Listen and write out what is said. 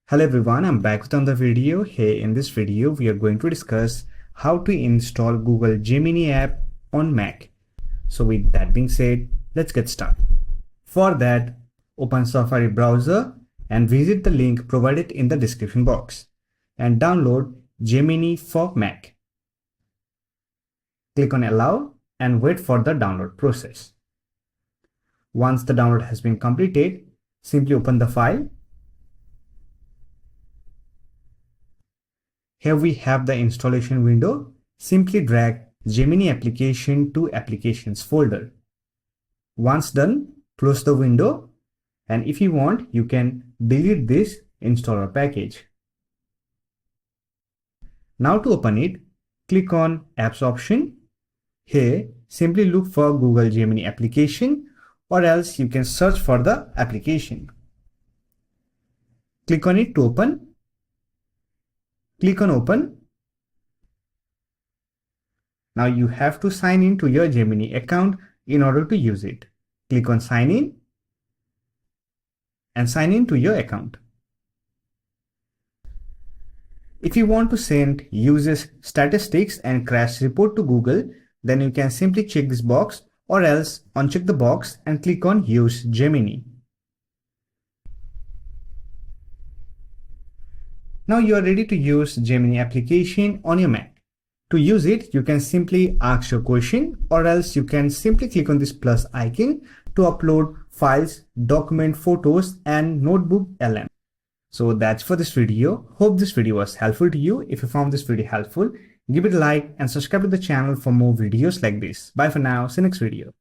Hello everyone, I'm back with another video. Hey, in this video, we are going to discuss how to install Google Gemini app on Mac. So with that being said, let's get started. For that, open Safari browser and visit the link provided in the description box and download Gemini for Mac. Click on Allow and wait for the download process. Once the download has been completed, simply open the file. Here we have the installation window. Simply drag Gemini application to Applications folder. Once done, close the window, and if you want, you can delete this installer package. Now to open it, click on Apps option. Here, simply look for Google Gemini application, or else you can search for the application. Click on it to open. Click on Open. Now you have to sign in to your Gemini account in order to use it. Click on Sign In and sign in to your account. If you want to send users statistics and crash report to Google, then you can simply check this box, or else uncheck the box and click on Use Gemini. Now you are ready to use Gemini application on your Mac. To use it, you can simply ask your question, or else you can simply click on this plus icon to upload files, document, photos, and notebook LM. So that's for this video. Hope this video was helpful to you. If you found this video helpful, give it a like and subscribe to the channel for more videos like this. Bye for now. See you next video.